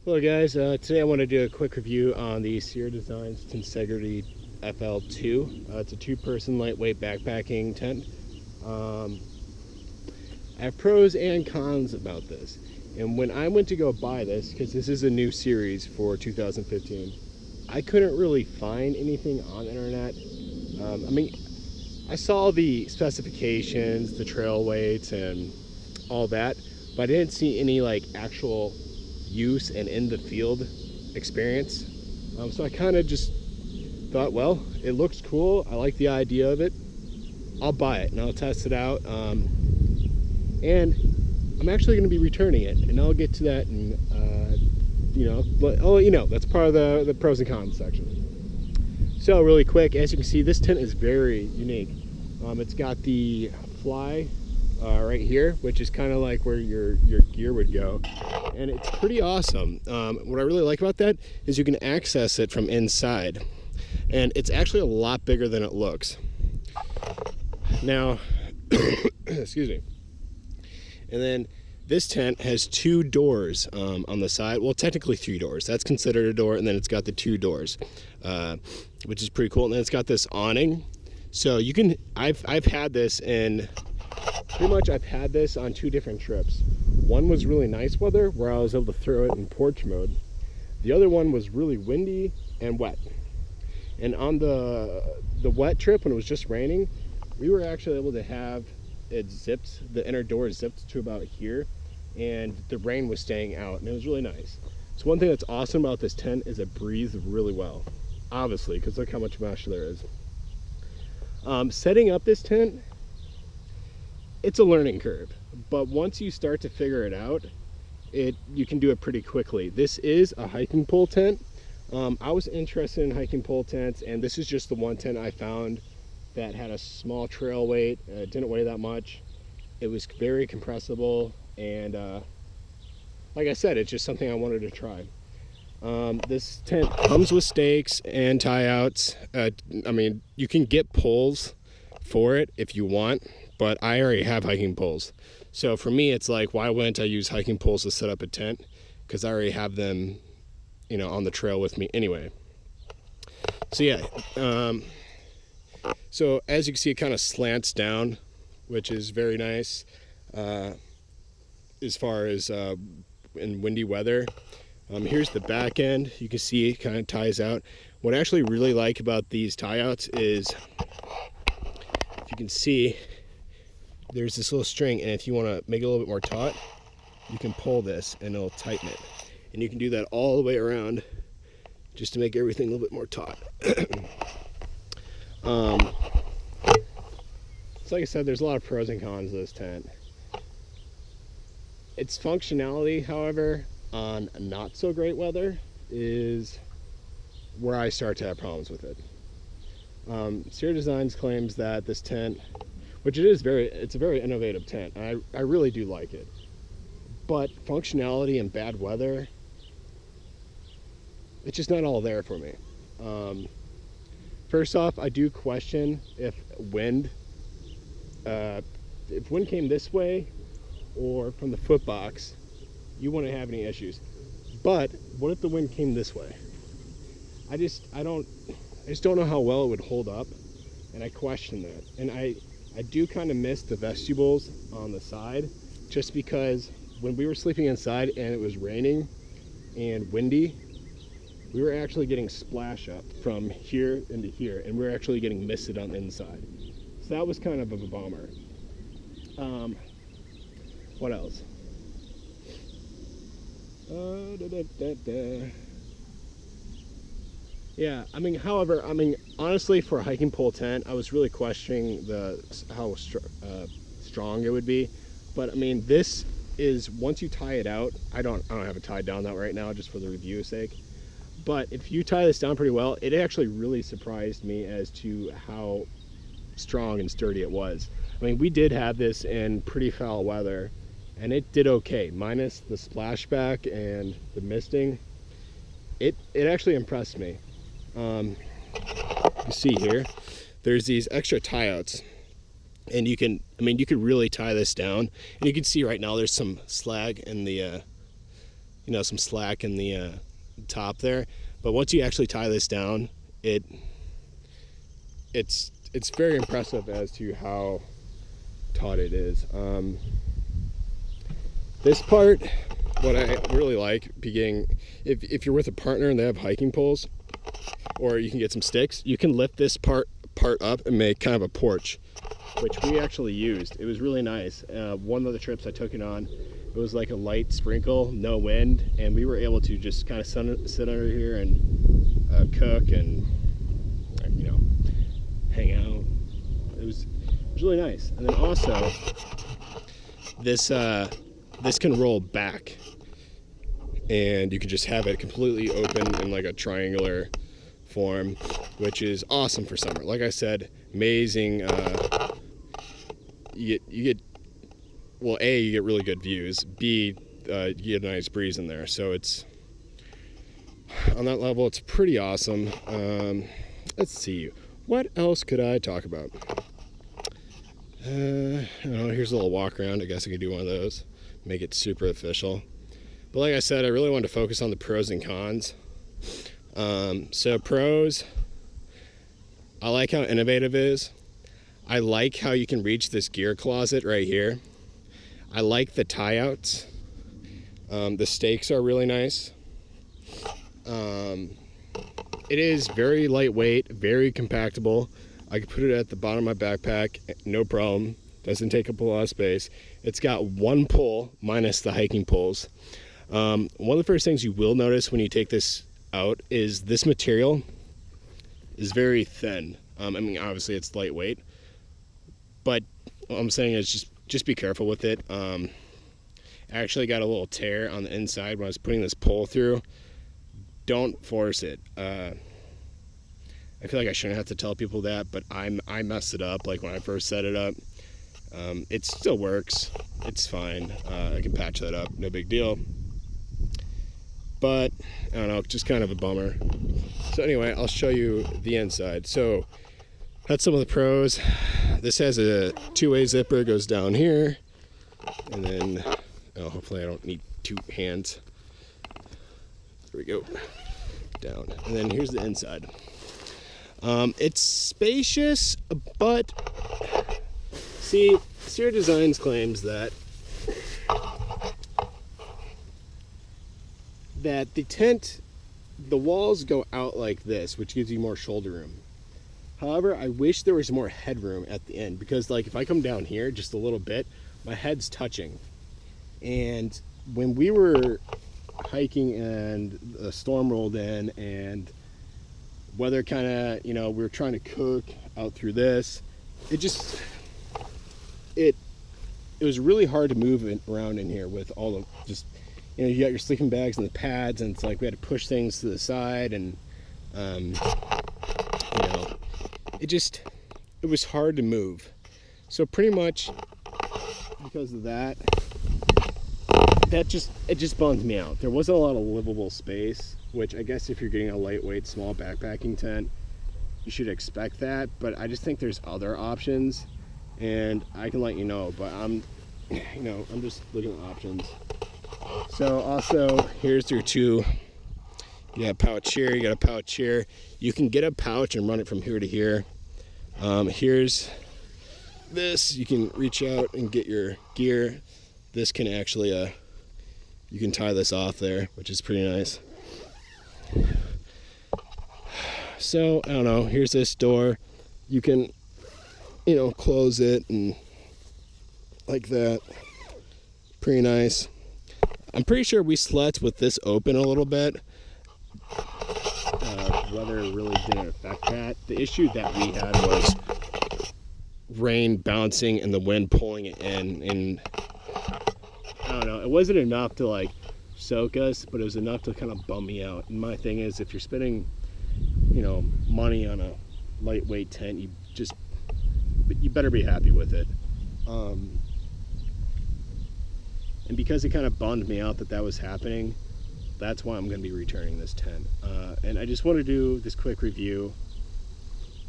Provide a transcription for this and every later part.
Hello guys, today I want to do a quick review on the Sierra Designs Tensegrity FL2. It's a two-person lightweight backpacking tent. I have pros and cons about this. And when I went to go buy this, because this is a new series for 2015, I couldn't really find anything on the internet. I saw the specifications, the trail weights, and all that, but I didn't see any like actual use and in the field experience. So I kind of just thought, well, it looks cool, I like the idea of it, I'll buy it and I'll test it out. And I'm actually going to be returning it, and I'll get to that in that's part of the pros and cons section. So really quick, as you can see, this tent is very unique. It's got the fly right here, which is kind of like where your gear would go, and it's pretty awesome. What I really like about that is you can access it from inside, and it's actually a lot bigger than it looks. Now, excuse me. And then this tent has two doors on the side. Well, technically three doors. That's considered a door, and then it's got the two doors, which is pretty cool. And then it's got this awning. So you can, I've had this in, pretty much I've had this on two different trips. One was really nice weather where I was able to throw it in porch mode. The other one was really windy and wet. And on the wet trip, when it was just raining, we were actually able to have it zipped, the inner door zipped to about here, and the rain was staying out, and it was really nice. So one thing that's awesome about this tent is it breathes really well, obviously, because look how much mesh there is. Setting up this tent, it's a learning curve, but once you start to figure it out, you can do it pretty quickly. This is a hiking pole tent. I was interested in hiking pole tents, and this is just the one tent I found that had a small trail weight. It didn't weigh that much. It was very compressible, and like I said, it's just something I wanted to try. This tent comes with stakes and tie-outs. You can get poles for it if you want, but I already have hiking poles. So for me, it's like, why wouldn't I use hiking poles to set up a tent? Because I already have them, on the trail with me anyway. So yeah, so as you can see, it kind of slants down, which is very nice as far as in windy weather. Here's the back end. You can see it kind of ties out. What I actually really like about these tie-outs is, if you can see, there's this little string, and if you want to make it a little bit more taut, you can pull this and it'll tighten it. And you can do that all the way around just to make everything a little bit more taut. So like I said, there's a lot of pros and cons to this tent. Its functionality, however, on not so great weather is where I start to have problems with it. Sierra Designs claims that this tent, which it's a very innovative tent, and I really do like it, but functionality in bad weather, it's just not all there for me. First off, I do question if wind came this way or from the foot box, you wouldn't have any issues. But what if the wind came this way? I just don't know how well it would hold up, and I question that. And I do kind of miss the vestibules on the side, just because when we were sleeping inside and it was raining and windy, we were actually getting splash up from here into here, and we were actually getting misted on the inside. So that was kind of a bummer. What else? Yeah, honestly, for a hiking pole tent, I was really questioning how strong it would be. But this is, once you tie it out, I don't have it tied down that right now, just for the review's sake. But if you tie this down pretty well, it actually really surprised me as to how strong and sturdy it was. We did have this in pretty foul weather, and it did okay, minus the splashback and the misting. It actually impressed me. You see here, there's these extra tie-outs, and you can really tie this down. And you can see right now there's some slag in the you know, some slack in the top there. But once you actually tie this down, it's very impressive as to how taut it is. This part, what I really like, if you're with a partner and they have hiking poles, or you can get some sticks, you can lift this part up and make kind of a porch, which we actually used. It was really nice. One of the trips I took it on, it was like a light sprinkle, no wind, and we were able to just kind of sit under here and cook and, you know, hang out. It was really nice. And then also, this can roll back, and you can just have it completely open in like a triangular form, which is awesome for summer. Like I said, amazing. You get well, A, you get really good views. B, you get a nice breeze in there. So it's on that level, it's pretty awesome. Let's see, what else could I talk about? I don't know. Here's a little walk around. I guess I could do one of those, make it super official. But like I said, I really wanted to focus on the pros and cons. So pros, I like how innovative it is. I like how you can reach this gear closet right here. I like the tie outs. The stakes are really nice. It is very lightweight, very compactable. I can put it at the bottom of my backpack, no problem. Doesn't take up a lot of space. It's got one pole minus the hiking poles. One of the first things you will notice when you take this out is this material is very thin. I mean, obviously it's lightweight, but what I'm saying is just be careful with it. I actually got a little tear on the inside when I was putting this pole through. Don't force it. I feel like I shouldn't have to tell people that, but I messed it up like when I first set it up. It still works. It's fine. I can patch that up. No big deal. But I don't know, just kind of a bummer. So anyway, I'll show you the inside. So that's some of the pros. This has a two-way zipper. It goes down here, and then hopefully I don't need two hands. There we go. Down. And then here's the inside. It's spacious, but see, Sierra Designs claims that the tent, the walls go out like this, which gives you more shoulder room. However, I wish there was more headroom at the end, because like if I come down here just a little bit, my head's touching. And when we were hiking and a storm rolled in and weather kind of, we were trying to cook out through this, it was really hard to move it around in here with all of you got your sleeping bags and the pads, and it's like we had to push things to the side, and it was hard to move. So pretty much because of that, it just bummed me out. There wasn't a lot of livable space, which I guess if you're getting a lightweight small backpacking tent, you should expect that. But I just think there's other options, and I can let you know. But I'm just looking at options. So also, here's your two. You got a pouch here, you got a pouch here. You can get a pouch and run it from here to here. Here's this, you can reach out and get your gear. This can actually, you can tie this off there, which is pretty nice. So, I don't know, here's this door. You can, close it and like that. Pretty nice. I'm pretty sure we slept with this open a little bit. Weather really didn't affect that. The issue that we had was rain bouncing and the wind pulling it in, and I don't know, it wasn't enough to like soak us, but it was enough to kind of bum me out. And my thing is, if you're spending money on a lightweight tent, you better be happy with it. And because it kind of bummed me out that was happening, that's why I'm going to be returning this tent. And I just want to do this quick review.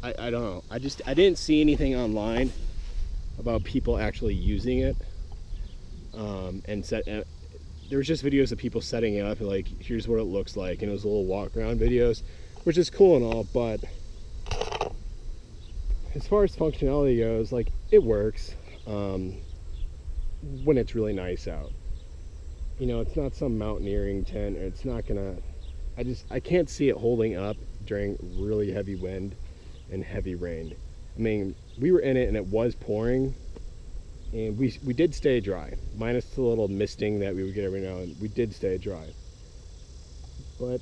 I don't know. I didn't see anything online about people actually using it. And there was just videos of people setting it up and like, here's what it looks like, and it was little walk around videos, which is cool and all, but as far as functionality goes, like, it works when it's really nice out. You know, it's not some mountaineering tent, it's not gonna, I can't see it holding up during really heavy wind and heavy rain. I mean, we were in it and it was pouring, and we did stay dry, minus the little misting that we would get every now and then. We did stay dry. But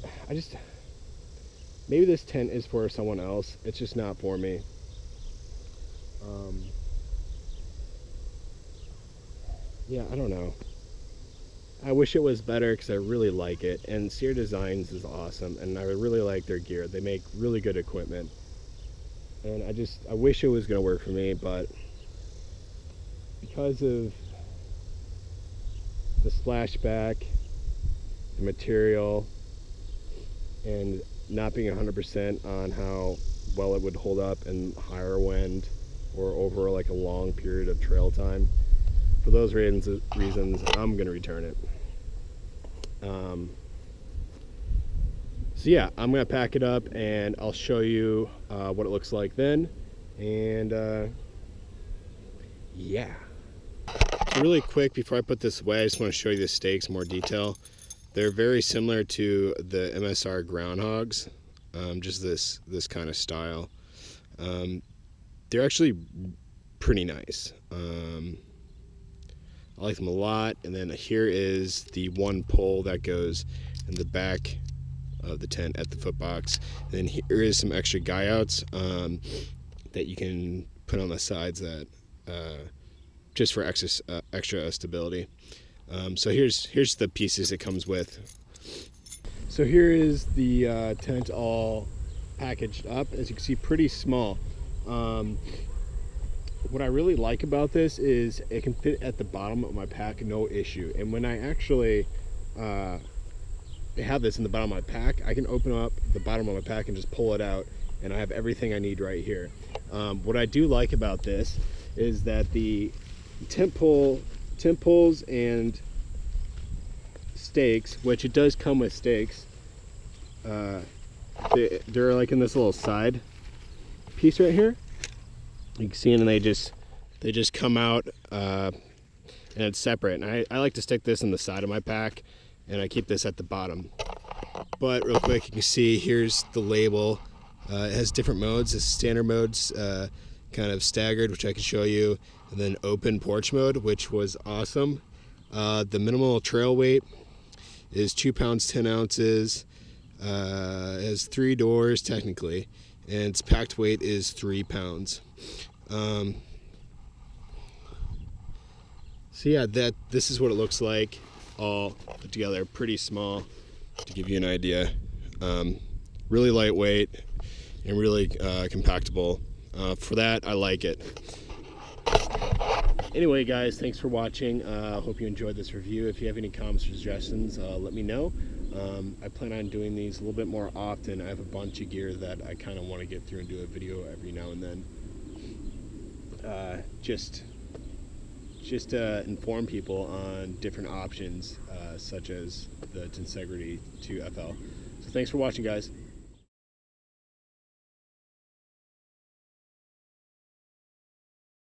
maybe this tent is for someone else. It's just not for me. Yeah, I don't know. I wish it was better because I really like it. And Sierra Designs is awesome, and I really like their gear. They make really good equipment. And I wish it was going to work for me, but because of the splashback, the material, and not being 100% on how well it would hold up in higher wind or over like a long period of trail time, for those reasons I'm going to return it. So yeah, I'm going to pack it up and I'll show you what it looks like then. And yeah. So really quick, before I put this away, I just want to show you the stakes in more detail. They're very similar to the MSR groundhogs, just this kind of style. They're actually pretty nice. I like them a lot. And then here is the one pole that goes in the back of the tent at the foot box. And then here is some extra guy outs that you can put on the sides that just for extra stability. So here's the pieces it comes with. So here is the tent all packaged up. As you can see, pretty small. What I really like about this is it can fit at the bottom of my pack, no issue. And when I actually have this in the bottom of my pack, I can open up the bottom of my pack and just pull it out, and I have everything I need right here. What I do like about this is that the tent poles and stakes, which it does come with stakes, they're like in this little side piece right here. You can see, and they just come out and it's separate. And I like to stick this in the side of my pack, and I keep this at the bottom. But real quick, you can see here's the label. It has different modes. It's standard modes, kind of staggered, which I can show you, and then open porch mode, which was awesome. The minimal trail weight is 2 pounds 10 ounces. It has 3 doors technically, and its packed weight is 3 pounds. So yeah, this is what it looks like all put together. Pretty small, to give you an idea. Really lightweight and really compactable. For that, I like it. Anyway, guys, thanks for watching. Hope you enjoyed this review. If you have any comments or suggestions, let me know. I plan on doing these a little bit more often. I have a bunch of gear that I kind of want to get through and do a video every now and then. Just to inform people on different options, such as the Tensegrity 2FL. So thanks for watching, guys.